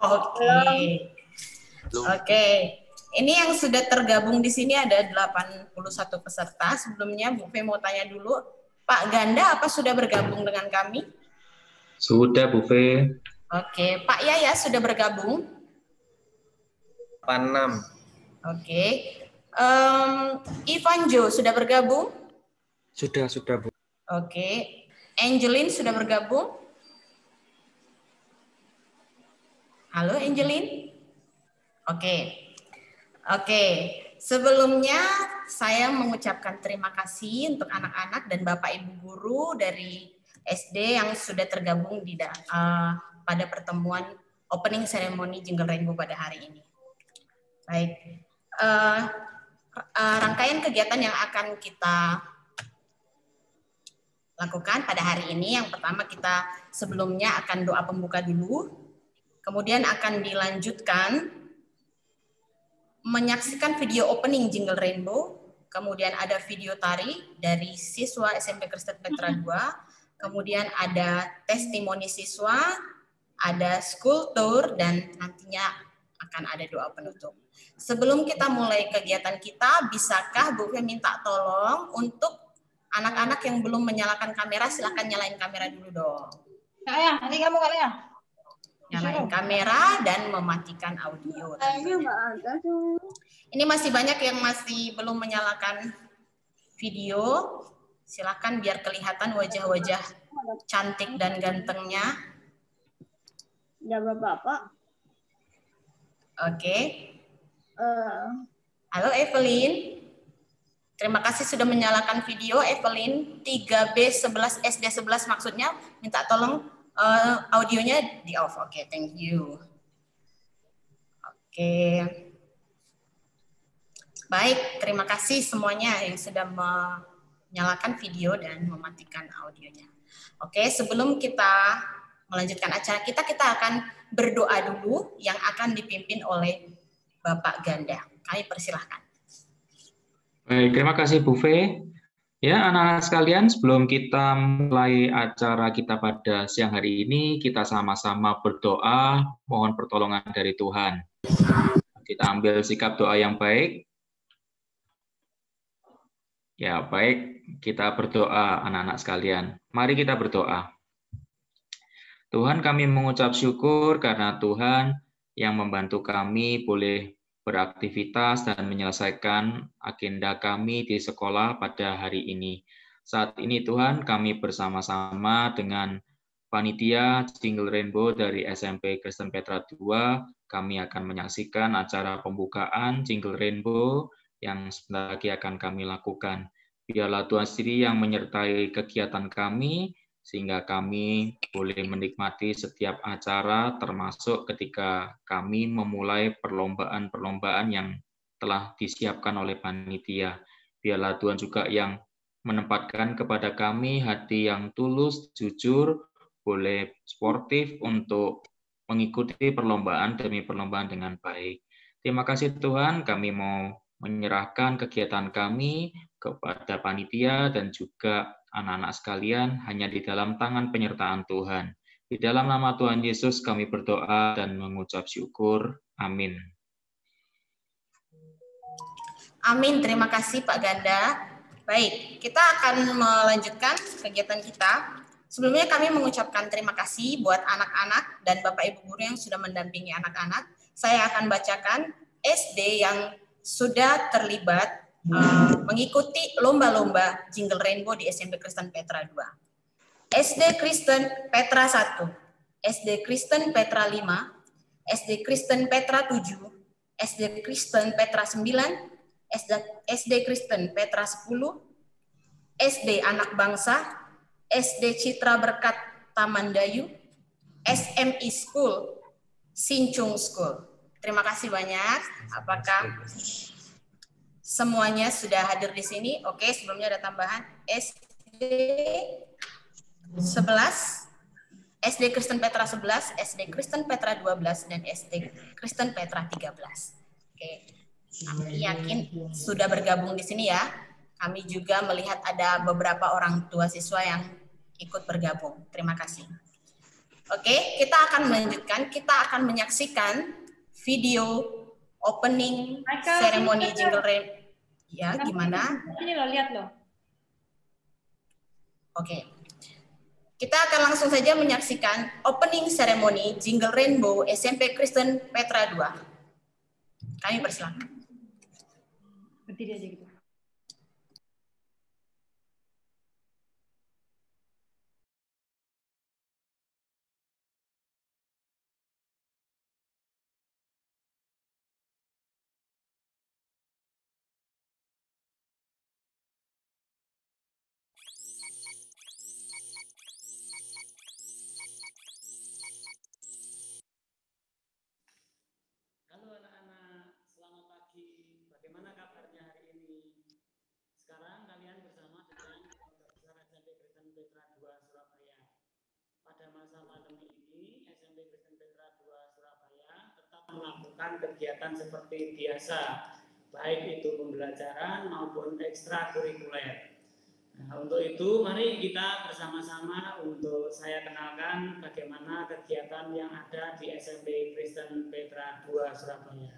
Oke. Oke. Ini yang sudah tergabung di sini ada 81 peserta. Sebelumnya Bu Fe mau tanya dulu, Pak Ganda apa sudah bergabung dengan kami? Sudah, Bu Fe. Oke, Pak Yaya sudah bergabung? 86. Oke. Ivan Jo sudah bergabung? Sudah, Bu. Oke. Angeline sudah bergabung? Halo, Angeline? Oke. Oke, sebelumnya saya mengucapkan terima kasih untuk anak-anak dan Bapak Ibu guru dari SD yang sudah tergabung pada pertemuan opening ceremony Jingle Rainbow pada hari ini. Baik, rangkaian kegiatan yang akan kita lakukan pada hari ini, yang pertama kita sebelumnya akan doa pembuka dulu, kemudian akan dilanjutkan menyaksikan video opening Jingle Rainbow, kemudian ada video tari dari siswa SMP Kristen Petra 2, kemudian ada testimoni siswa, ada school tour, dan nantinya akan ada doa penutup. Sebelum kita mulai kegiatan kita, bisakah Bu Fe minta tolong untuk anak-anak yang belum menyalakan kamera, silakan nyalain kamera dulu dong. Ya, nanti kamu kali ya. Nyalain kamera dan mematikan audio. Ini masih banyak yang masih belum menyalakan video. Silakan biar kelihatan wajah-wajah cantik dan gantengnya. Ya, Bapak. Oke. Halo Evelyn. Terima kasih sudah menyalakan video Evelyn. 3B11 SD11 maksudnya. Minta tolong audionya di off. Oke, thank you. Oke. Baik, terima kasih semuanya yang sudah menyalakan video dan mematikan audionya. Oke, sebelum kita melanjutkan acara kita akan berdoa dulu yang akan dipimpin oleh Bapak Ganda. Kami persilahkan. Baik, terima kasih Bu Fe. Ya, anak-anak sekalian, sebelum kita mulai acara kita pada siang hari ini, kita sama-sama berdoa, mohon pertolongan dari Tuhan. Kita ambil sikap doa yang baik. Ya, baik, kita berdoa anak-anak sekalian. Mari kita berdoa. Tuhan, kami mengucap syukur karena Tuhan yang membantu kami boleh beraktivitas dan menyelesaikan agenda kami di sekolah pada hari ini. Saat ini Tuhan, kami bersama-sama dengan panitia Jingle Rainbow dari SMP Kristen Petra 2, kami akan menyaksikan acara pembukaan Jingle Rainbow yang sebentar lagi akan kami lakukan. Biarlah Tuhan sendiri yang menyertai kegiatan kami, sehingga kami boleh menikmati setiap acara, termasuk ketika kami memulai perlombaan-perlombaan yang telah disiapkan oleh panitia. Biarlah Tuhan juga yang menempatkan kepada kami hati yang tulus, jujur, boleh sportif untuk mengikuti perlombaan demi perlombaan dengan baik. Terima kasih Tuhan, kami mau menyerahkan kegiatan kami kepada panitia dan juga anak-anak sekalian hanya di dalam tangan penyertaan Tuhan. Di dalam nama Tuhan Yesus kami berdoa dan mengucap syukur. Amin. Amin, terima kasih Pak Ganda. Baik, kita akan melanjutkan kegiatan kita. Sebelumnya kami mengucapkan terima kasih buat anak-anak dan Bapak Ibu guru yang sudah mendampingi anak-anak. Saya akan bacakan SD yang sudah terlibat mengikuti lomba-lomba Jingle Rainbow di SMP Kristen Petra 2. SD Kristen Petra 1, SD Kristen Petra 5, SD Kristen Petra 7, SD Kristen Petra 9, SD Kristen Petra 10, SD Anak Bangsa, SD Citra Berkat Tamandayu, SMI School, Sincung School. Terima kasih banyak. Apakah semuanya sudah hadir di sini? Oke, sebelumnya ada tambahan. SD 11, SD Kristen Petra 11, SD Kristen Petra 12, dan SD Kristen Petra 13. Oke, kami yakin sudah bergabung di sini ya. Kami juga melihat ada beberapa orang tua siswa yang ikut bergabung. Terima kasih. Oke, kita akan melanjutkan. Kita akan menyaksikan video opening ceremony Jingle Rainbow. Ya, gimana? Ini loh, lihat loh. Oke. Kita akan langsung saja menyaksikan opening ceremony Jingle Rainbow SMP Kristen Petra 2. Kami persilakan. Berdiri aja gitu. Halo anak-anak, selamat pagi. Bagaimana kabarnya hari ini? Sekarang kalian bersama dengan keluarga besar SMP Kristen Petra 2 Surabaya. Pada masa pandemi ini, SMP Kristen Petra 2 Surabaya tetap melakukan kegiatan seperti biasa, baik itu pembelajaran maupun ekstrakurikuler. Nah, untuk itu mari kita bersama-sama untuk saya kenalkan bagaimana kegiatan yang ada di SMP Kristen Petra 2 Surabaya.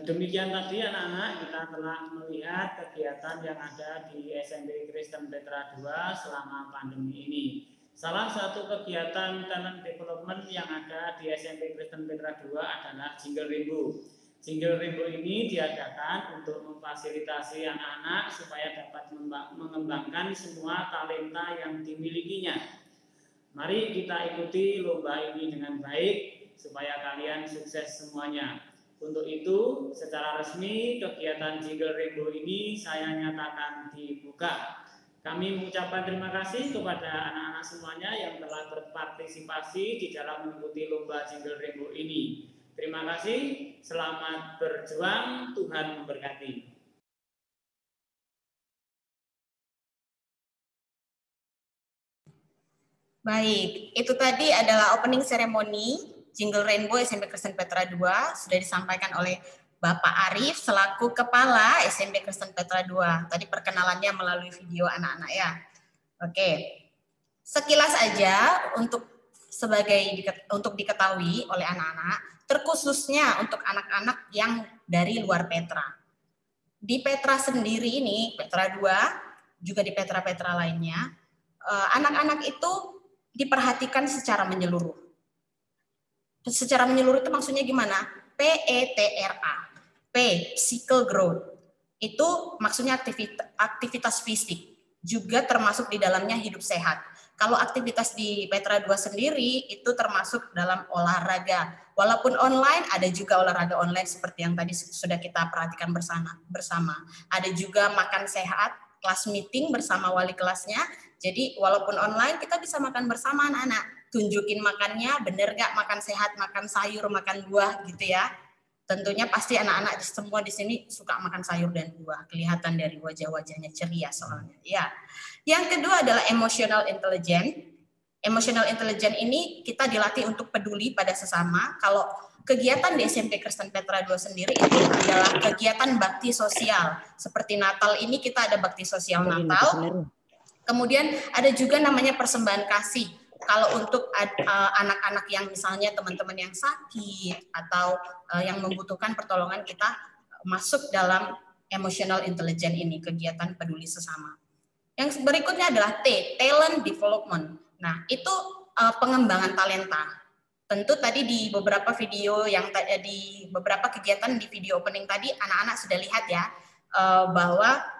Demikian tadi anak-anak, kita telah melihat kegiatan yang ada di SMP Kristen Petra 2 selama pandemi ini. Salah satu kegiatan talent development yang ada di SMP Kristen Petra 2 adalah Jingle Rainbow. Jingle Rainbow ini diadakan untuk memfasilitasi anak-anak supaya dapat mengembangkan semua talenta yang dimilikinya. Mari kita ikuti lomba ini dengan baik supaya kalian sukses semuanya. Untuk itu, secara resmi kegiatan Jingle Rainbow ini saya nyatakan dibuka. Kami mengucapkan terima kasih kepada anak-anak semuanya yang telah berpartisipasi di dalam mengikuti lomba Jingle Rainbow ini. Terima kasih, selamat berjuang, Tuhan memberkati. Baik, itu tadi adalah opening ceremony Jingle Rainbow SMP Kristen Petra 2, sudah disampaikan oleh Bapak Arif selaku Kepala SMP Kristen Petra 2. Tadi perkenalannya melalui video anak-anak ya. Oke, sekilas aja untuk diketahui oleh anak-anak, terkhususnya untuk anak-anak yang dari luar Petra. di Petra sendiri ini, Petra 2, juga di Petra-Petra lainnya, anak-anak itu diperhatikan secara menyeluruh. Secara menyeluruh itu maksudnya gimana? PETRA. P, physical growth. Itu maksudnya aktivitas fisik. Juga termasuk di dalamnya hidup sehat. Kalau aktivitas di Petra 2 sendiri itu termasuk dalam olahraga. Walaupun online, ada juga olahraga online seperti yang tadi sudah kita perhatikan bersama. Ada juga makan sehat, kelas meeting bersama wali kelasnya. Jadi walaupun online, kita bisa makan bersama anak-anak. Tunjukin makannya, bener nggak makan sehat, makan sayur, makan buah gitu ya. Tentunya pasti anak-anak semua di sini suka makan sayur dan buah. Kelihatan dari wajah-wajahnya ceria soalnya. Ya. Yang kedua adalah emotional intelligence. Emotional intelligence ini kita dilatih untuk peduli pada sesama. Kalau kegiatan di SMP Kristen Petra 2 sendiri itu adalah kegiatan bakti sosial. Seperti Natal ini kita ada bakti sosial Natal. Kemudian ada juga namanya persembahan kasih. Kalau untuk anak-anak yang misalnya teman-teman yang sakit atau yang membutuhkan pertolongan, kita masuk dalam emotional intelligence ini, kegiatan peduli sesama. Yang berikutnya adalah T, talent development. Nah, itu pengembangan talenta. Tentu tadi di beberapa video di beberapa kegiatan di video opening tadi anak-anak sudah lihat ya bahwa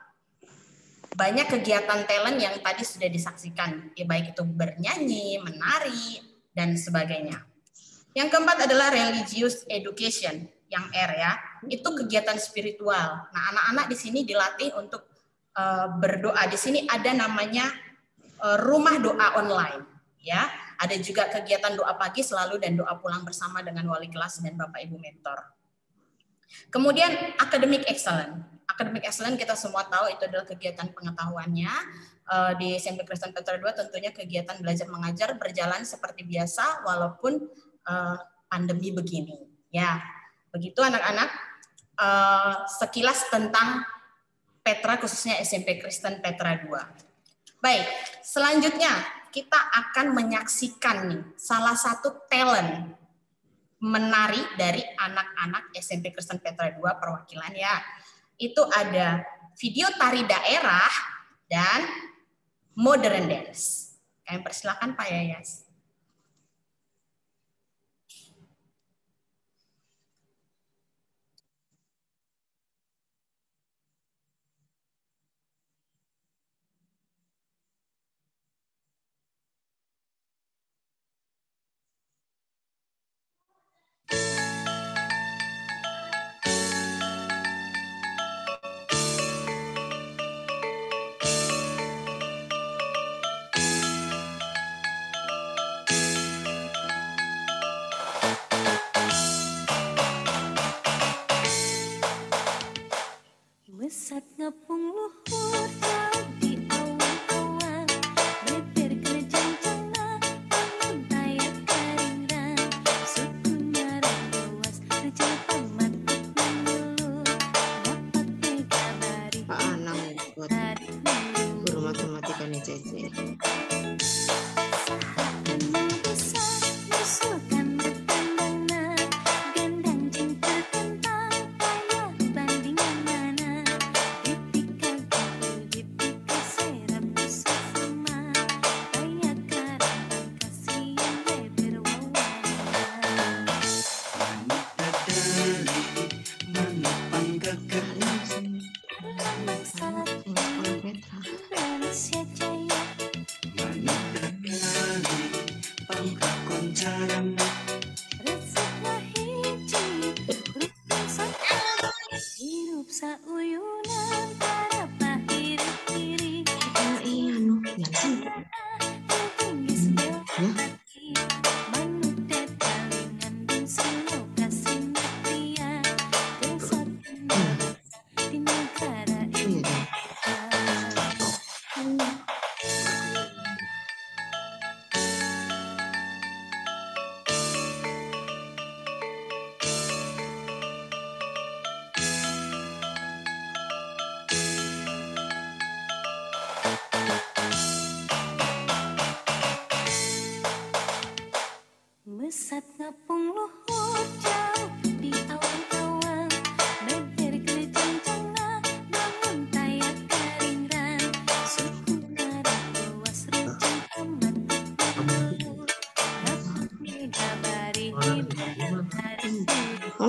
banyak kegiatan talent yang tadi sudah disaksikan, ya baik itu bernyanyi, menari, dan sebagainya. Yang keempat adalah religious education, yang R ya, itu kegiatan spiritual. Nah, anak-anak di sini dilatih untuk berdoa. Di sini ada namanya rumah doa online, ya. Ada juga kegiatan doa pagi selalu dan doa pulang bersama dengan wali kelas dan Bapak Ibu mentor. Kemudian academic excellence. Academic excellence kita semua tahu itu adalah kegiatan pengetahuannya. Di SMP Kristen Petra 2 tentunya kegiatan belajar mengajar berjalan seperti biasa walaupun pandemi begini. Ya, begitu anak-anak. Sekilas tentang Petra khususnya SMP Kristen Petra 2. Baik, selanjutnya kita akan menyaksikan nih salah satu talent menari dari anak-anak SMP Kristen Petra 2 perwakilan ya. Itu ada video tari daerah dan modern dance. Kami persilakan Pak Yayas. Mesat ngepung luhur di awan-awan, meter kerjang cana, tayak karingan, suku marah luas, kerja pematik menulur, dapat dikabari. Pak Anang buat guru matematika nih Cece.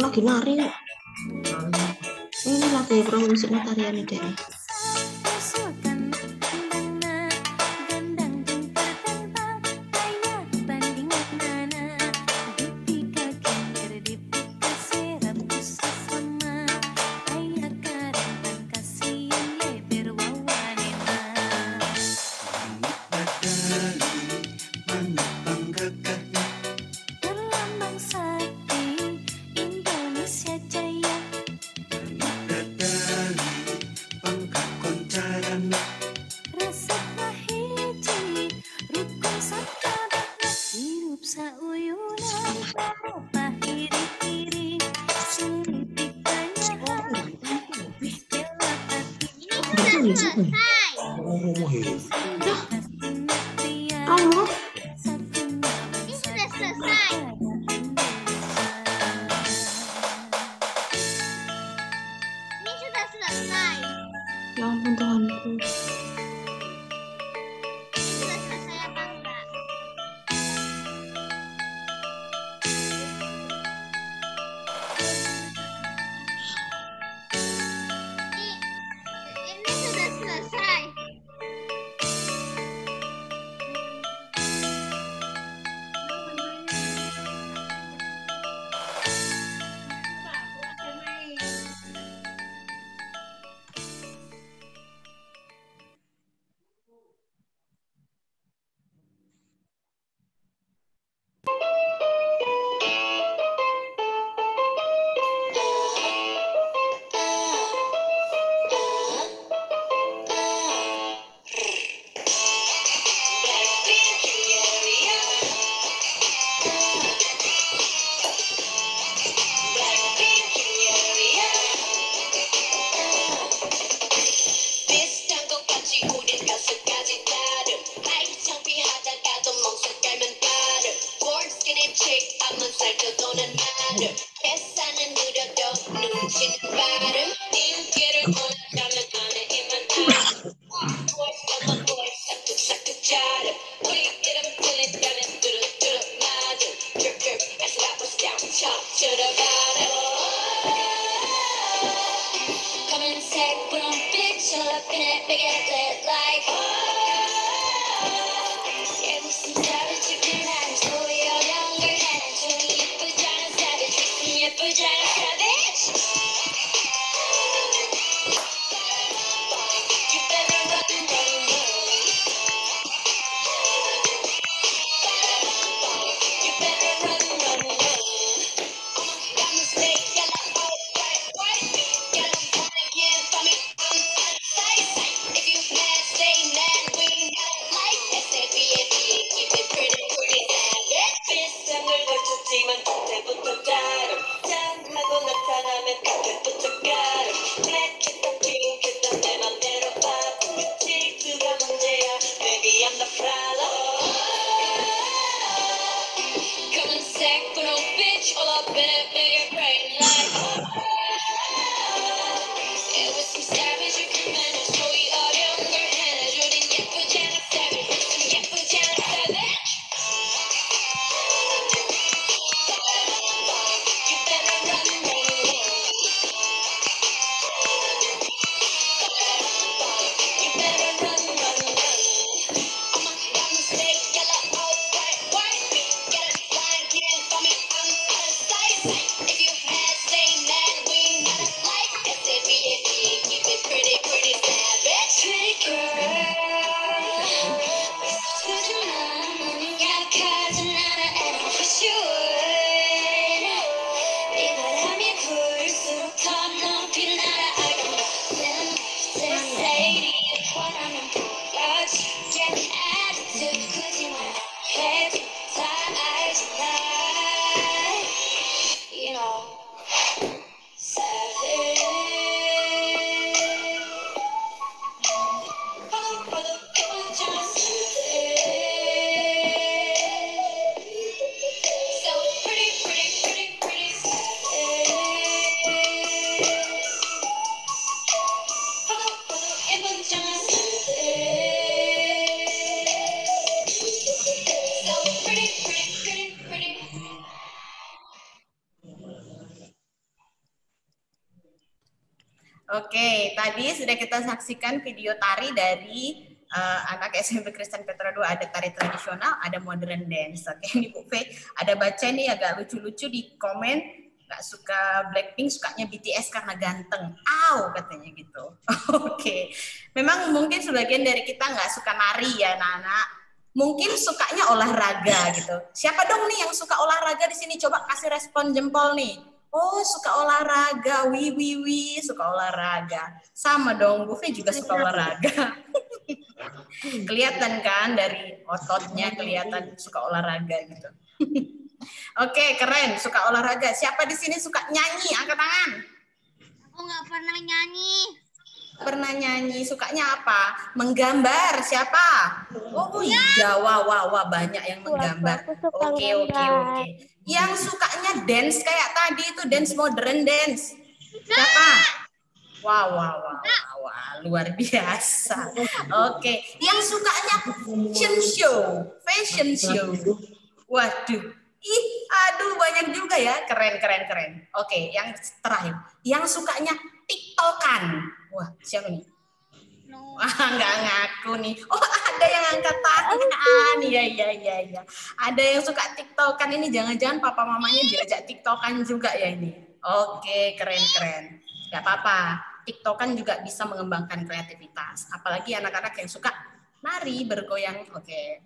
lagi nari. Ini lagu promo musiknya tarian deh. Ya ampun Tuhanku. Ini sudah selesai. Oke, tadi sudah kita saksikan video tari dari anak SMP Kristen Petra 2. Ada tari tradisional, ada modern dance. Oke, ini Bu Fe ada baca nih agak lucu-lucu di komen, nggak suka Blackpink, sukanya BTS karena ganteng. Aw, katanya gitu. Oke, memang mungkin sebagian dari kita nggak suka nari ya, anak-anak. Mungkin sukanya olahraga gitu. Siapa dong nih yang suka olahraga di sini? Coba kasih respon jempol nih. Oh, suka olahraga. Wih, suka olahraga. Sama dong, Bu Fe juga suka olahraga. Kelihatan kan dari ototnya, kelihatan suka olahraga gitu. Oke, keren. Suka olahraga. Siapa di sini suka nyanyi? Angkat tangan. Aku nggak pernah nyanyi. Pernah nyanyi. Sukanya apa? Menggambar. Siapa? Oh iya, wah, banyak yang menggambar. Oke. Yang sukanya dance kayak tadi itu, dance modern dance. Siapa? Wah, luar biasa. Oke, yang sukanya fashion show. Waduh, aduh banyak juga ya, keren. Oke, yang terakhir, yang sukanya TikTokan. Wah, siapa nih? Wah, nggak ngaku nih. Oh, ada yang angkat tangan. Iya. Ada yang suka TikTokan ini, jangan-jangan papa mamanya diajak TikTokan juga ya ini. Oke, keren. Nggak apa-apa. TikTokan juga bisa mengembangkan kreativitas. Apalagi anak-anak yang suka nari, bergoyang. Oke.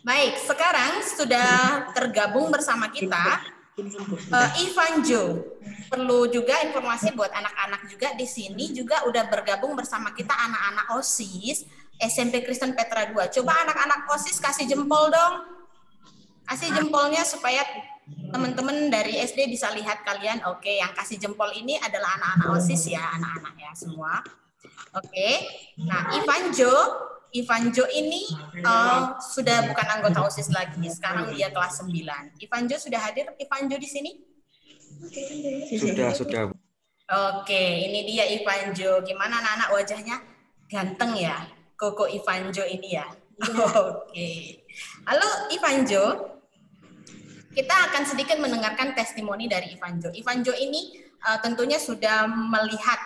Baik, sekarang sudah tergabung bersama kita Ivanjo. Perlu juga informasi buat anak-anak juga di sini juga udah bergabung bersama kita anak-anak OSIS SMP Kristen Petra 2. Coba anak-anak OSIS kasih jempol dong. Kasih jempolnya supaya teman-teman dari SD bisa lihat kalian. Oke, yang kasih jempol ini adalah anak-anak OSIS ya, anak-anak ya semua. Oke. Nah, Ivanjo ini sudah bukan anggota OSIS lagi. Sekarang dia kelas 9. Ivanjo sudah hadir? Ivanjo di sini? Sudah. Oke, ini dia Ivanjo. Gimana anak-anak wajahnya? Ganteng ya? Koko Ivanjo ini ya? Oke. Halo Ivanjo. Kita akan sedikit mendengarkan testimoni dari Ivanjo. Ivanjo ini tentunya sudah melihat,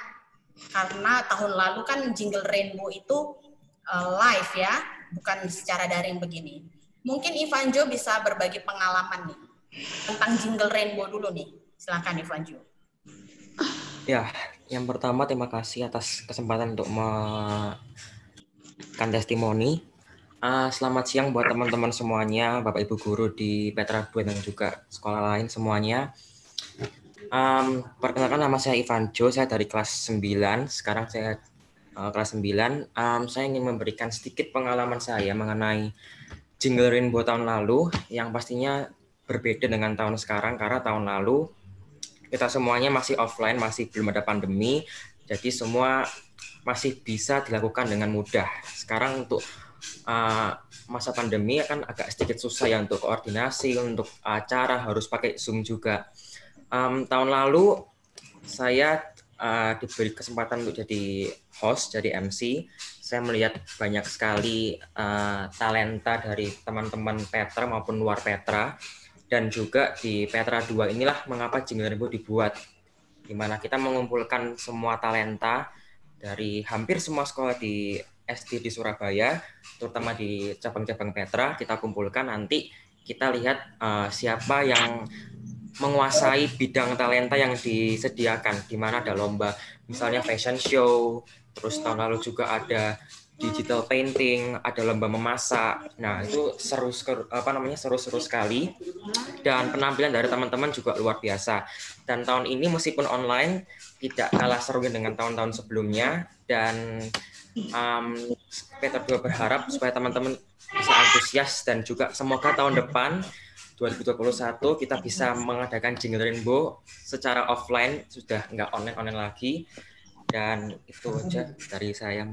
karena tahun lalu kan Jingle Rainbow itu live ya, bukan secara daring begini. Mungkin Ivanjo bisa berbagi pengalaman nih tentang Jingle Rainbow dulu nih. Silakan Ivanjo. Ya, yang pertama terima kasih atas kesempatan untuk memberikan testimoni. Selamat siang buat teman-teman semuanya, Bapak Ibu guru di Petra 2 dan juga sekolah lain semuanya. Perkenalkan, nama saya Ivanjo, saya dari kelas 9. Sekarang saya kelas 9. Saya ingin memberikan sedikit pengalaman saya mengenai Jingle Rainbow tahun lalu, yang pastinya berbeda dengan tahun sekarang, karena tahun lalu kita semuanya masih offline, masih belum ada pandemi, jadi semua masih bisa dilakukan dengan mudah. Sekarang untuk masa pandemi akan agak sedikit susah ya untuk koordinasi, untuk acara harus pakai Zoom juga. Tahun lalu saya diberi kesempatan untuk jadi host, jadi MC. Saya melihat banyak sekali talenta dari teman-teman Petra maupun luar Petra. Dan juga di Petra 2 inilah mengapa Jingle Rainbow dibuat, di mana kita mengumpulkan semua talenta dari hampir semua sekolah di SD di Surabaya, terutama di cabang-cabang Petra. Kita kumpulkan, nanti kita lihat siapa yang menguasai bidang talenta yang disediakan, di mana ada lomba misalnya fashion show, terus tahun lalu juga ada digital painting, ada lomba memasak. Nah, itu seru sekali. Dan penampilan dari teman-teman juga luar biasa. Dan tahun ini meskipun online tidak kalah seru dengan tahun-tahun sebelumnya, dan Petra 2 berharap supaya teman-teman bisa antusias, dan juga semoga tahun depan 2021 kita bisa mengadakan Jingle Rainbow secara offline, sudah nggak online lagi. Dan itu aja dari saya.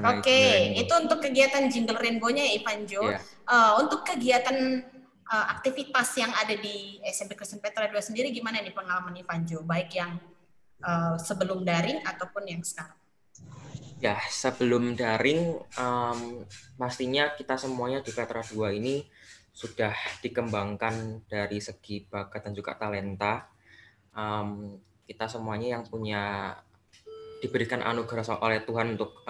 Oke, itu untuk kegiatan Jingle Rainbow-nya ya Ivanjo. Yeah. Untuk kegiatan aktivitas yang ada di SMP Kristen Petra 2 sendiri gimana nih pengalaman Ivanjo? Baik yang sebelum daring ataupun yang sekarang? Ya, sebelum daring, pastinya kita semuanya di Petra 2 ini sudah dikembangkan dari segi bakat dan juga talenta. Kita semuanya yang punya diberikan anugerah oleh Tuhan untuk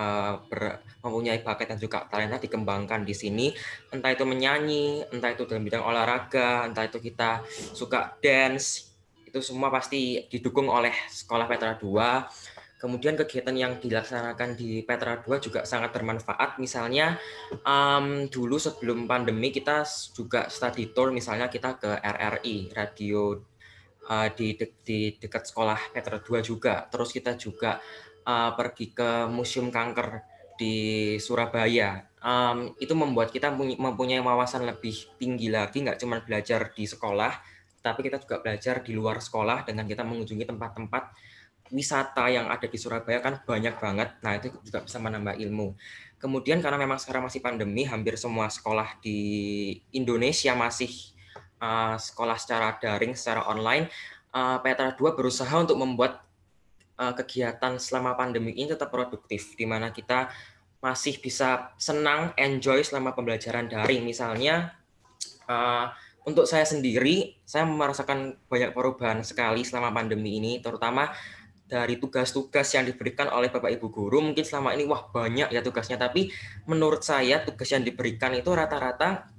mempunyai bakat dan juga talenta dikembangkan di sini, entah itu menyanyi, entah itu dalam bidang olahraga, entah itu kita suka dance, itu semua pasti didukung oleh Sekolah Petra 2. Kemudian kegiatan yang dilaksanakan di Petra 2 juga sangat bermanfaat. Misalnya dulu sebelum pandemi kita juga study tour, misalnya kita ke RRI, radio di dekat sekolah Petra 2 juga. Terus kita juga pergi ke Museum Kanker di Surabaya. Itu membuat kita mempunyai wawasan lebih tinggi lagi, nggak cuma belajar di sekolah, tapi kita juga belajar di luar sekolah dengan kita mengunjungi tempat-tempat wisata yang ada di Surabaya kan banyak banget. Nah, itu juga bisa menambah ilmu. Kemudian karena memang sekarang masih pandemi, hampir semua sekolah di Indonesia masih sekolah secara daring, secara online. Petra 2 berusaha untuk membuat kegiatan selama pandemi ini tetap produktif, di mana kita masih bisa senang, enjoy selama pembelajaran daring. Misalnya, untuk saya sendiri, saya merasakan banyak perubahan sekali selama pandemi ini, terutama dari tugas-tugas yang diberikan oleh Bapak Ibu Guru. Mungkin selama ini wah banyak ya tugasnya, tapi menurut saya tugas yang diberikan itu rata-rata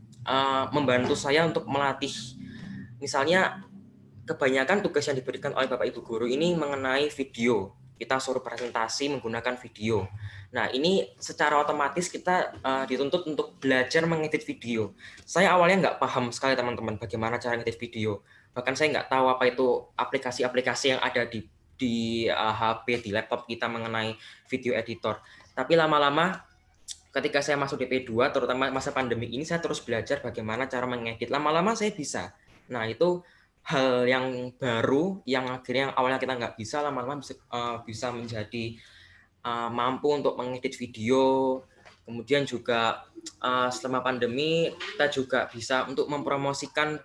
membantu saya untuk melatih. Misalnya kebanyakan tugas yang diberikan oleh Bapak Ibu Guru ini mengenai video. Kita suruh presentasi menggunakan video. Nah, ini secara otomatis kita dituntut untuk belajar mengedit video. Saya awalnya nggak paham sekali teman-teman bagaimana cara ngedit video. Bahkan saya nggak tahu apa itu aplikasi-aplikasi yang ada di HP, di laptop kita mengenai video editor. Tapi lama-lama ketika saya masuk DP2, terutama masa pandemi ini, saya terus belajar bagaimana cara mengedit. Lama-lama saya bisa. Nah, itu hal yang baru yang akhirnya yang awalnya kita nggak bisa, lama-lama bisa menjadi mampu untuk mengedit video. Kemudian juga selama pandemi kita juga bisa untuk mempromosikan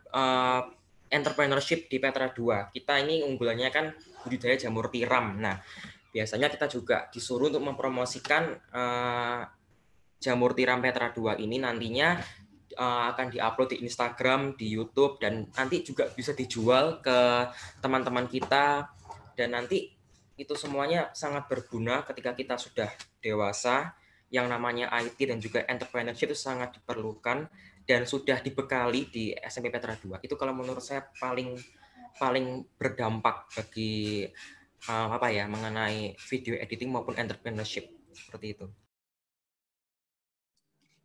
entrepreneurship di Petra 2. Kita ini unggulannya kan budidaya jamur tiram. Nah, biasanya kita juga disuruh untuk mempromosikan jamur tiram Petra 2 ini nantinya akan diupload di Instagram, di YouTube, dan nanti juga bisa dijual ke teman-teman kita. Dan nanti itu semuanya sangat berguna ketika kita sudah dewasa. Yang namanya IT dan juga entrepreneurship itu sangat diperlukan dan sudah dibekali di SMP Petra 2. Itu kalau menurut saya paling berdampak bagi mengenai video editing maupun entrepreneurship, seperti itu.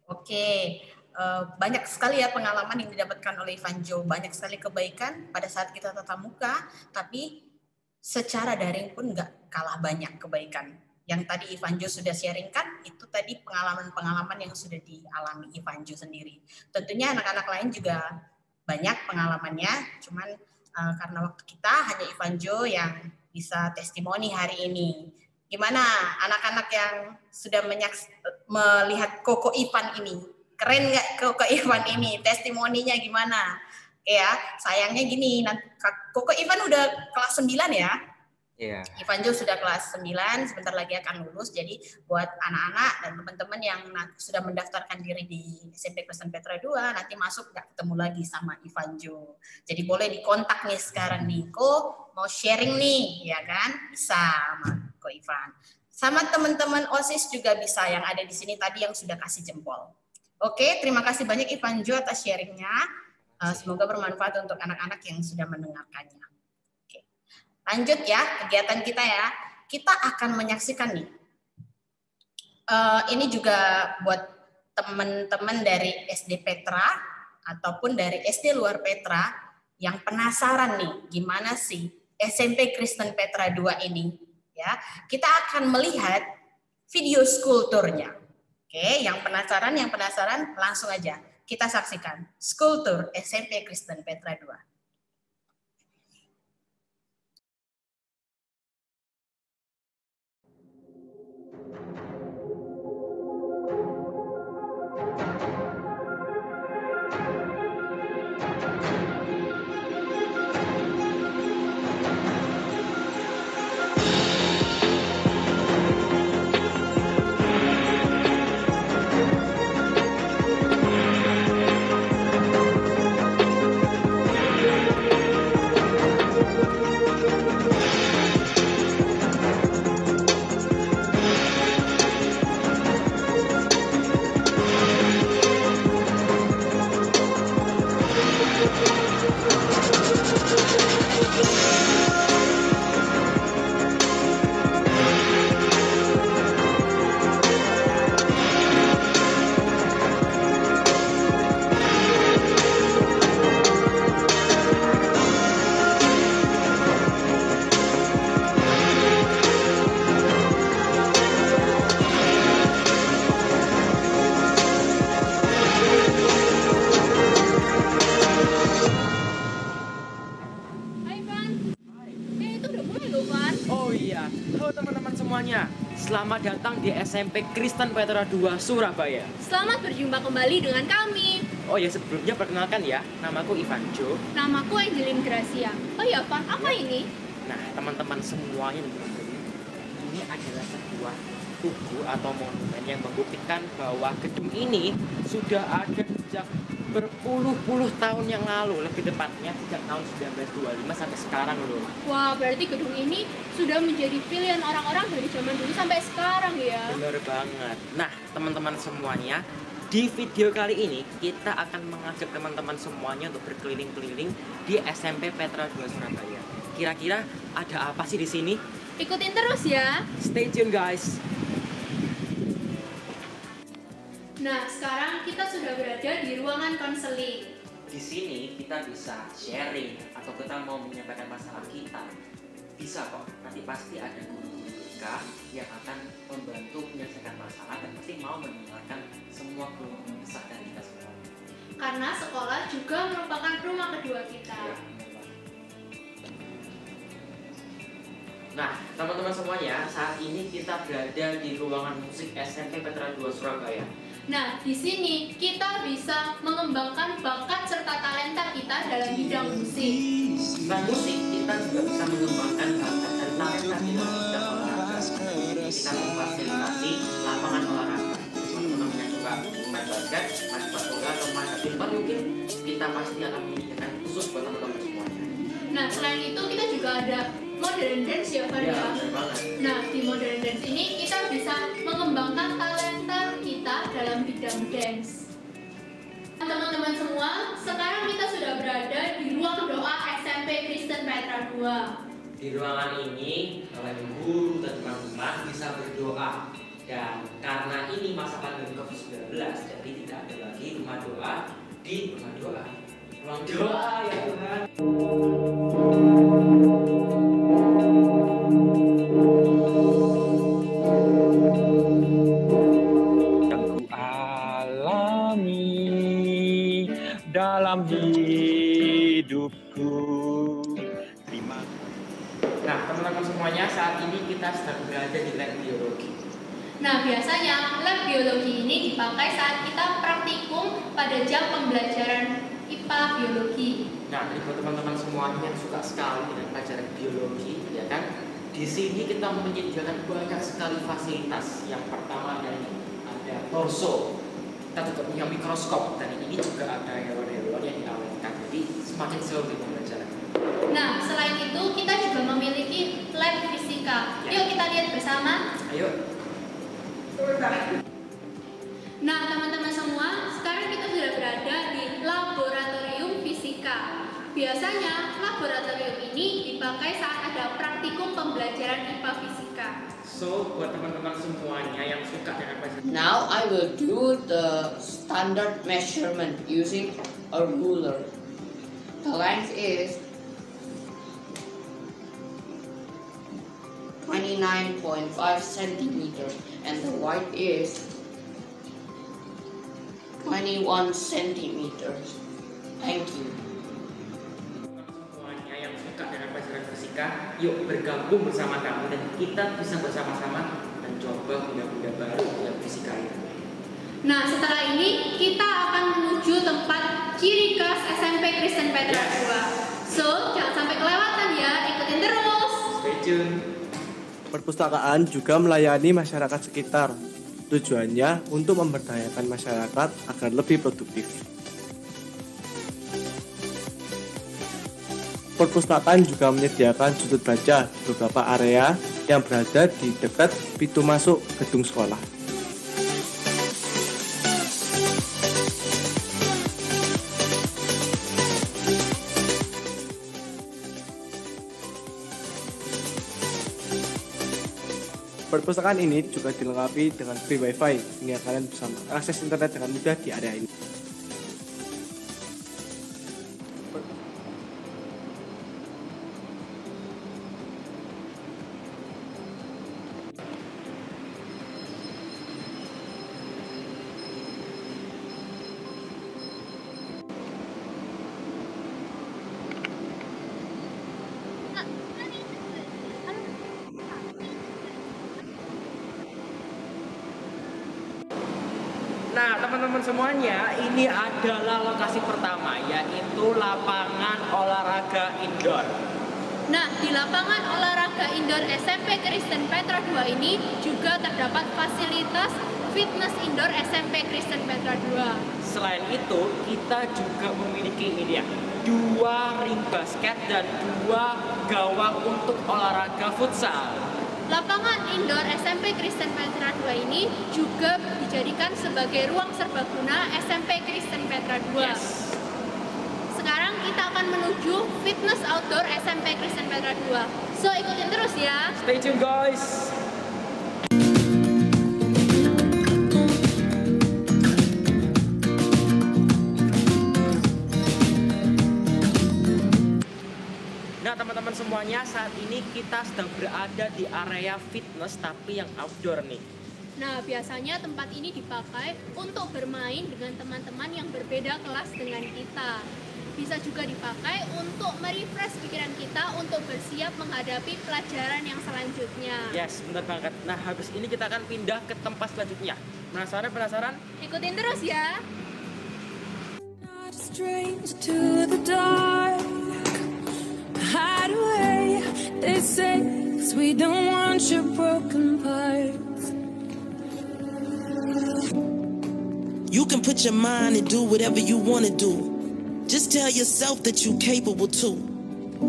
Oke, banyak sekali ya pengalaman yang didapatkan oleh Ivanjo, banyak sekali kebaikan pada saat kita tatap muka, tapi secara daring pun nggak kalah banyak kebaikan. Yang tadi Ivanjo sudah sharingkan, itu tadi pengalaman-pengalaman yang sudah dialami Ivanjo sendiri. Tentunya anak-anak lain juga banyak pengalamannya, cuman karena waktu kita hanya Ivanjo yang bisa testimoni hari ini. Gimana anak-anak yang sudah melihat Koko Ivan ini? Keren nggak Koko Ivan ini? Testimoninya gimana? Ya, sayangnya gini, Koko Ivan udah kelas 9 ya? Iya. Ivanjo sudah kelas 9, sebentar lagi akan lulus. Jadi buat anak-anak dan teman-teman yang sudah mendaftarkan diri di SMP Kristen Petra 2, nanti masuk nggak ketemu lagi sama Ivanjo. Jadi boleh dikontak nih sekarang nih, Ko mau sharing nih, ya kan? Bisa sama Ko Ivan. Sama teman-teman OSIS juga bisa yang ada di sini tadi yang sudah kasih jempol. Oke, terima kasih banyak Ivanjo atas sharingnya. Semoga bermanfaat untuk anak-anak yang sudah mendengarkannya. Lanjut ya, kegiatan kita ya. Kita akan menyaksikan nih. Ini juga buat teman-teman dari SD Petra ataupun dari SD luar Petra yang penasaran nih, gimana sih SMP Kristen Petra 2 ini? Ya, kita akan melihat video school tour-nya. Oke, yang penasaran langsung aja kita saksikan school tour SMP Kristen Petra 2. Selamat datang di SMP Kristen Petra 2 Surabaya. Selamat berjumpa kembali dengan kami. Oh ya, sebelumnya perkenalkan ya, namaku Ivan Jo. Namaku Angelin Gracia. Oh ya, Van, apa ini? Nah, teman-teman semuanya, ini adalah sebuah tugu atau monumen yang membuktikan bahwa gedung ini sudah ada sejak berpuluh-puluh tahun yang lalu, lebih tepatnya sejak tahun 1925 sampai sekarang loh. Wah, berarti gedung ini sudah menjadi pilihan orang-orang dari zaman dulu sampai sekarang ya. Benar banget. Nah, teman-teman semuanya, di video kali ini kita akan mengajak teman-teman semuanya untuk berkeliling-keliling di SMP Petra 2 Surabaya. Kira-kira ada apa sih di sini? Ikutin terus ya. Stay tune guys. Nah, sekarang kita sudah berada di ruangan konseling. Di sini kita bisa sharing atau kita mau menyampaikan masalah kita. Bisa kok, nanti pasti ada guru-guru kita yang akan membantu menyelesaikan masalah dan pasti mau mendengarkan semua keluhan kesah dari kita semua. Karena sekolah juga merupakan rumah kedua kita. Ya. Nah, teman-teman semuanya, saat ini kita berada di ruangan musik SMP Petra 2 Surabaya. Nah, di sini kita bisa mengembangkan bakat serta talenta kita dalam bidang musik. Selain musik, kita juga bisa mengembangkan bakat dan talenta kita dalam bidang olahraga. Kita memfasilitasi lapangan olahraga. Teman-teman yang suka main basket, main sepak bola, atau main badminton, mungkin kita pasti akan menyediakan khusus buat teman-teman semuanya. Nah, selain itu kita juga ada modern dance ya, Pak ya. Nah, di modern dance ini kita bisa mengembangkan talenta kita dalam bidang dance. Teman-teman semua, sekarang kita sudah berada di ruang doa SMP Kristen Petra 2. Di ruangan ini, kalian guru dan teman-teman bisa berdoa. Dan karena ini masa pandemi COVID-19, jadi tidak ada lagi rumah doa di rumah doa. Ruang doa ya Tuhan. Dalam hidupku. Terima kasih. Nah, teman-teman semuanya, saat ini kita sedang berada di lab biologi. Nah, biasanya lab biologi ini dipakai saat kita praktikum pada jam pembelajaran IPA biologi. Nah, buat teman-teman semuanya yang suka sekali dengan pelajaran biologi, ya kan? Di sini kita menyediakan banyak sekali fasilitas. Yang pertama ada torso. Kita juga punya mikroskop dan ini juga ada hewan-hewan yang diawetkan, jadi semakin seru di pembelajaran. Nah, selain itu kita juga memiliki lab fisika. Ya. Yuk kita lihat bersama. Ayo. Nah, teman-teman semua, sekarang kita sudah berada di laboratorium fisika. Biasanya laboratorium ini dipakai saat ada praktikum pembelajaran IPA fisika. So, buat teman-teman semuanya yang suka dengan pelajaran. Now I will do the standard measurement using a ruler. The length is 29.5 centimeters and the height is 21 centimeters. Thank you. Semuanya yang suka dengan pelajaran fisika, yuk bergabung bersama kamu dan kita bisa bersama-sama mencoba benda-benda baru dalam fisika ini. Nah, setelah ini kita akan menuju tempat ciri khas SMP Kristen Petra 2. So, jangan sampai kelewatan ya, ikutin terus. Stay tune. Perpustakaan juga melayani masyarakat sekitar. Tujuannya untuk memberdayakan masyarakat agar lebih produktif. Perpustakaan juga menyediakan sudut baca di beberapa area yang berada di dekat pintu masuk gedung sekolah. Perpustakaan ini juga dilengkapi dengan free wifi sehingga kalian bisa mengakses internet dengan mudah di area ini. Nah, teman-teman semuanya, ini adalah lokasi pertama, yaitu lapangan olahraga indoor. Nah, di lapangan olahraga indoor SMP Kristen Petra 2 ini juga terdapat fasilitas fitness indoor SMP Kristen Petra 2. Selain itu, kita juga memiliki ini ya, 2 ring basket dan 2 gawang untuk olahraga futsal. Lapangan indoor SMP Kristen Petra 2 ini juga dijadikan sebagai ruang serbaguna SMP Kristen Petra 2. Yes. Sekarang kita akan menuju fitness outdoor SMP Kristen Petra 2. So, ikutin terus ya. Stay tuned guys. Nah, teman-teman semuanya, saat ini kita sedang berada di area fitness tapi yang outdoor nih. Nah, biasanya tempat ini dipakai untuk bermain dengan teman-teman yang berbeda kelas dengan kita. Bisa juga dipakai untuk merefresh pikiran kita untuk bersiap menghadapi pelajaran yang selanjutnya. Yes, benar banget. Nah, habis ini kita akan pindah ke tempat selanjutnya. Penasaran? Ikutin terus ya. Strange to the dark, hide away, they say, 'cause we don't want your broken parts. You can put your mind and do whatever you want to do. Just tell yourself that you're capable too.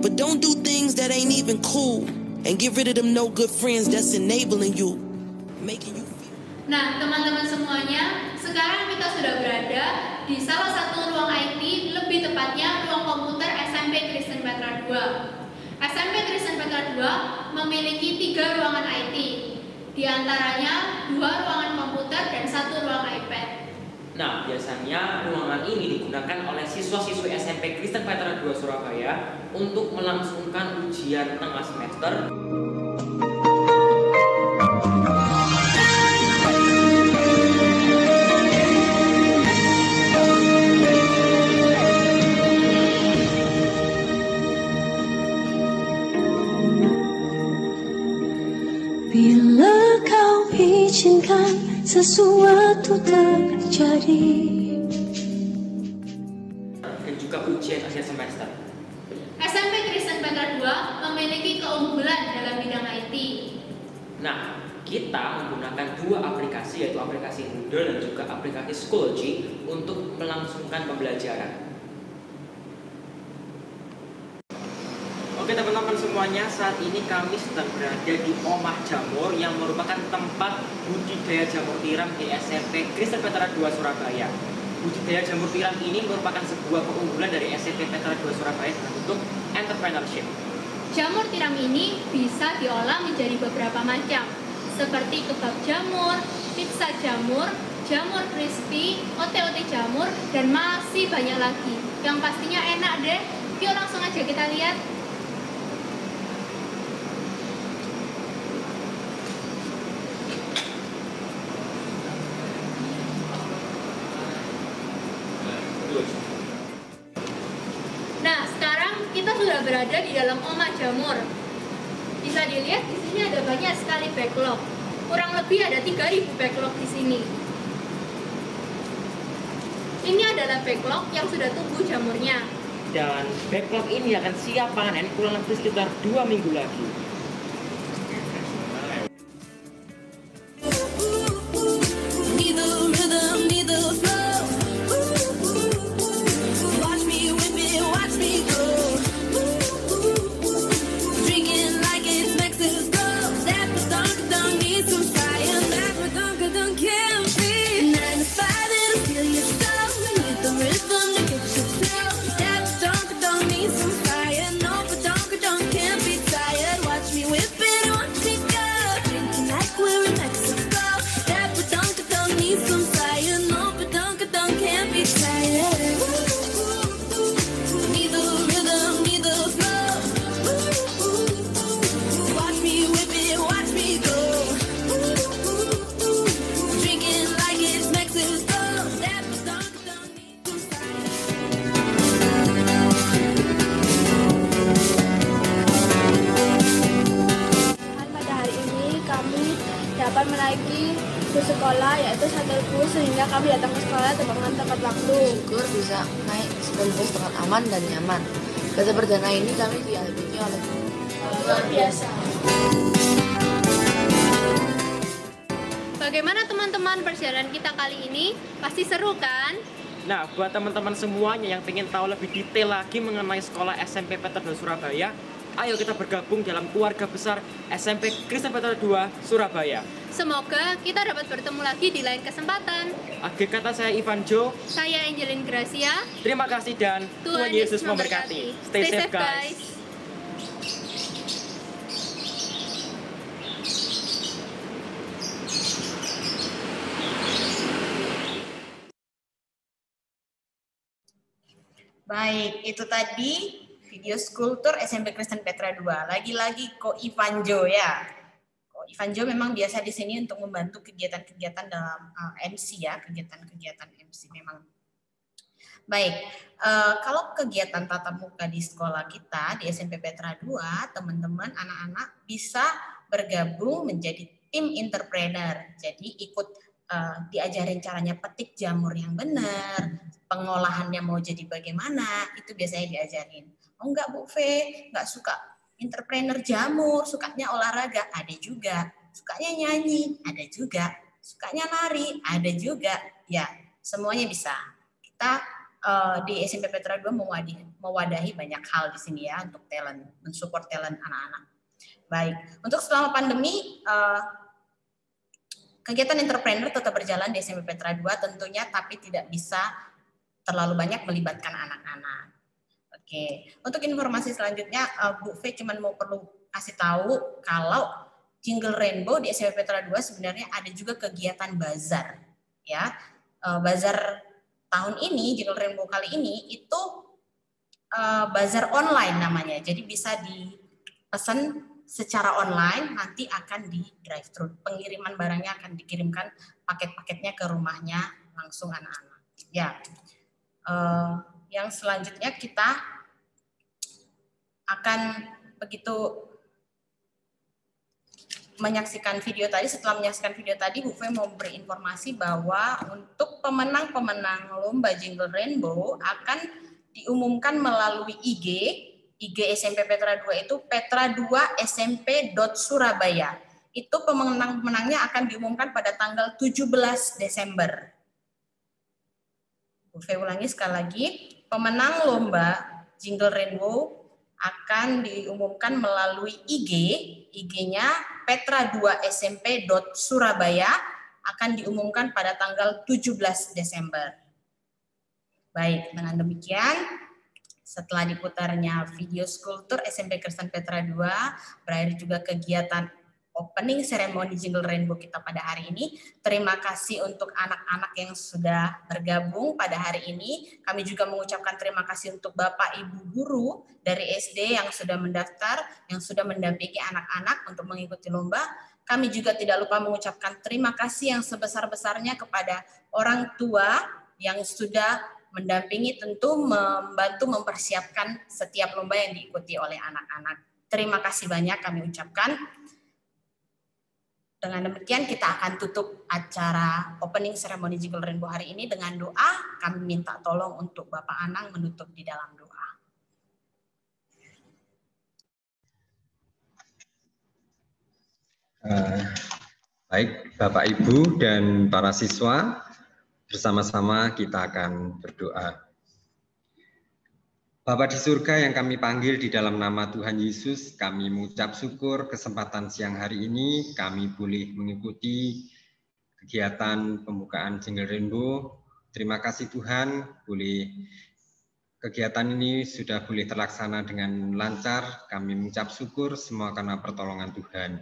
But don't do things that ain't even cool. And get rid of them no good friends that's enabling you, making you feel. Nah, teman-teman semuanya, sekarang kita sudah berada di salah satu ruang IT, lebih tepatnya ruang komputer SMP Kristen Petra 2. SMP Kristen Petra 2 memiliki 3 ruangan IT. Di antaranya 2 ruangan komputer dan 1 ruang iPad. Nah, biasanya ruangan ini digunakan oleh siswa-siswi SMP Kristen Petra 2 Surabaya untuk melangsungkan ujian tengah semester. Bila kau izinkan sesuatu terjadi, dan juga ujian akhir semester. SMP Kristen Petra 2 memiliki keunggulan dalam bidang IT. Nah, kita menggunakan 2 aplikasi, yaitu aplikasi Moodle dan juga aplikasi Schoology untuk melangsungkan pembelajaran. Oke teman-teman semuanya, saat ini kami sedang berada di Omah Jamur yang merupakan tempat budidaya jamur tiram di SMP Kristen Petra 2 Surabaya. Budidaya jamur tiram ini merupakan sebuah keunggulan dari SMP Petra 2 Surabaya dalam bentuk entrepreneurship. Jamur tiram ini bisa diolah menjadi beberapa macam, seperti kebab jamur, pizza jamur, jamur crispy, ote-ote jamur, dan masih banyak lagi. Yang pastinya enak deh. Yuk langsung aja kita lihat. Nah, sekarang kita sudah berada di dalam Omah Jamur. Bisa dilihat di sini ada banyak sekali backlog. Kurang lebih ada 3.000 backlog di sini. Ini adalah backlog yang sudah tumbuh jamurnya. Dan backlog ini akan siap panen kurang lebih sekitar 2 minggu lagi. yaitu shuttle bus, sehingga kami datang ke sekolah tepat waktu. Syukur bisa naik shuttle bus dengan aman dan nyaman. Kereta perdana ini kami didampingi oleh luar biasa. Bagaimana teman-teman perjalanan kita kali ini? Pasti seru kan? Nah, buat teman-teman semuanya yang pengen tahu lebih detail lagi mengenai sekolah SMP Petra 2 Surabaya, ayo kita bergabung dalam keluarga besar SMP Kristen Petra 2 Surabaya. Semoga kita dapat bertemu lagi di lain kesempatan. Akhir kata saya Ivan Jo. Saya Angelin Gracia. Terima kasih dan Tuhan Yesus memberkati. Stay safe guys. Baik, itu tadi video school tour SMP Kristen Petra 2. Lagi-lagi Ko Ivanjo ya. Ko Ivanjo memang biasa di sini untuk membantu kegiatan-kegiatan dalam MC ya, kegiatan-kegiatan MC memang. Baik, kalau kegiatan tatap muka di sekolah kita di SMP Petra 2, teman-teman anak-anak bisa bergabung menjadi tim entrepreneur. Jadi ikut diajarin caranya petik jamur yang benar, pengolahannya mau jadi bagaimana, itu biasanya diajarin. Oh enggak Bu Fe, enggak suka entrepreneur jamur, sukanya olahraga, ada juga. Sukanya nyanyi, ada juga. Sukanya nari, ada juga. Ya, semuanya bisa. Kita di SMP Petra 2 mewadahi banyak hal di sini ya untuk talent, mensupport talent anak-anak. Baik, untuk selama pandemi kegiatan entrepreneur tetap berjalan di SMP Petra 2 tentunya, tapi tidak bisa terlalu banyak melibatkan anak-anak. Oke, untuk informasi selanjutnya Bu Fe cuma perlu kasih tahu kalau Jingle Rainbow di SMP Petra 2 sebenarnya ada juga kegiatan bazar. Ya, bazar tahun ini, Jingle Rainbow kali ini itu bazar online namanya. Jadi bisa dipesan secara online, nanti akan di drive-thru. Pengiriman barangnya akan dikirimkan paket-paketnya ke rumahnya langsung anak-anak. Ya, yang selanjutnya kita akan begitu menyaksikan video tadi. Setelah menyaksikan video tadi, Bu Fe mau beri informasi bahwa untuk pemenang-pemenang lomba Jingle Rainbow akan diumumkan melalui IG SMP Petra 2 itu petra2smp.surabaya. Itu pemenang-pemenangnya akan diumumkan pada tanggal 17 Desember. Bu Fe ulangi sekali lagi, pemenang lomba Jingle Rainbow akan diumumkan melalui IG-nya petra2smp.surabaya, akan diumumkan pada tanggal 17 Desember. Baik, dengan demikian setelah diputarnya video school tour SMP Kristen Petra 2, berakhir juga kegiatan opening ceremony Jingle Rainbow kita pada hari ini. Terima kasih untuk anak-anak yang sudah bergabung pada hari ini. Kami juga mengucapkan terima kasih untuk Bapak Ibu guru dari SD yang sudah mendaftar, yang sudah mendampingi anak-anak untuk mengikuti lomba. Kami juga tidak lupa mengucapkan terima kasih yang sebesar-besarnya kepada orang tua yang sudah mendampingi, tentu membantu mempersiapkan setiap lomba yang diikuti oleh anak-anak. Terima kasih banyak kami ucapkan. Dengan demikian kita akan tutup acara opening ceremony Jingle Rainbow hari ini dengan doa. Kami minta tolong untuk Bapak Anang menutup di dalam doa. Baik Bapak Ibu dan para siswa, bersama-sama kita akan berdoa. Bapa di surga yang kami panggil di dalam nama Tuhan Yesus, kami mengucap syukur kesempatan siang hari ini kami boleh mengikuti kegiatan pembukaan Jingle Rainbow. Terima kasih Tuhan, kegiatan ini sudah boleh terlaksana dengan lancar. Kami mengucap syukur semua karena pertolongan Tuhan.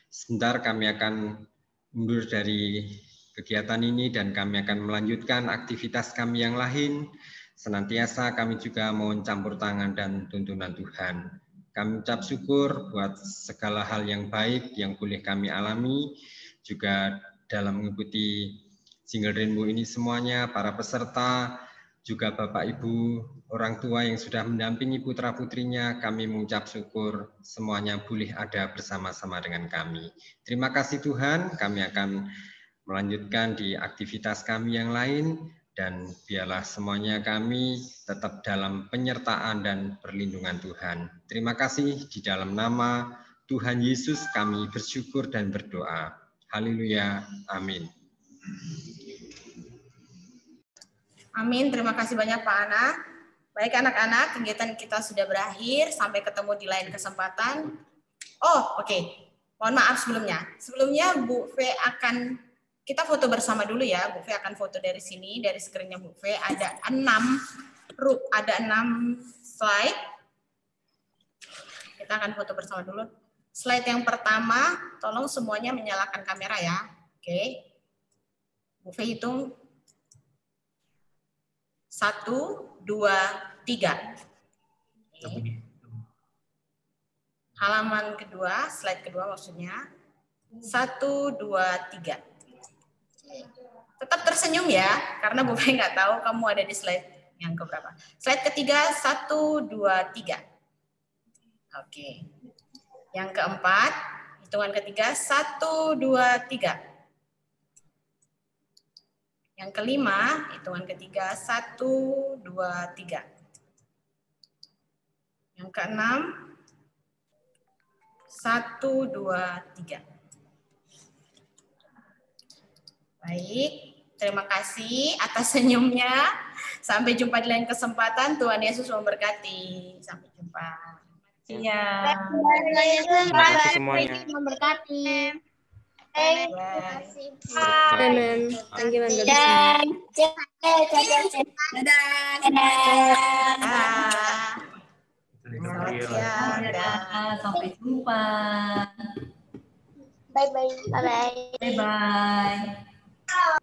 Sebentar kami akan mundur dari kegiatan ini dan kami akan melanjutkan aktivitas kami yang lain. Senantiasa kami juga mohon campur tangan dan tuntunan Tuhan. Kami ucap syukur buat segala hal yang baik yang boleh kami alami, juga dalam mengikuti Jingle Rainbow ini semuanya, para peserta, juga Bapak Ibu, orang tua yang sudah mendampingi putra-putrinya, kami mengucap syukur semuanya boleh ada bersama-sama dengan kami. Terima kasih Tuhan, kami akan melanjutkan di aktivitas kami yang lain, dan biarlah semuanya kami tetap dalam penyertaan dan perlindungan Tuhan. Terima kasih, di dalam nama Tuhan Yesus kami bersyukur dan berdoa. Haleluya. Amin. Amin. Terima kasih banyak Pak Ana. Baik anak-anak, kegiatan kita sudah berakhir. Sampai ketemu di lain kesempatan. Oh, oke. Mohon maaf sebelumnya. Sebelumnya Bu V akan, kita foto bersama dulu ya. Bu V akan foto dari sini, dari screen-nya Bu V. Ada 6 slide. Kita akan foto bersama dulu. Slide yang pertama, tolong semuanya menyalakan kamera ya. Oke. Bu V hitung. 1, 2, 3. Oke. Halaman kedua, slide kedua maksudnya. 1, 2, 3. Tetap tersenyum ya, karena Bu V nggak tahu kamu ada di slide yang keberapa. Slide ketiga, 1, 2, 3. Oke. Yang keempat, hitungan ketiga, 1, 2, 3. Yang kelima, hitungan ketiga, 1, 2, 3. Yang keenam, 1, 2, 3. Baik, terima kasih atas senyumnya. Sampai jumpa di lain kesempatan. Tuhan Yesus memberkati. Sampai jumpa. Iya. Terima kasih semuanya. Memberkati. Amen. Thank you, Manda. Sampai jumpa. Bye bye. Bye bye. Bye bye.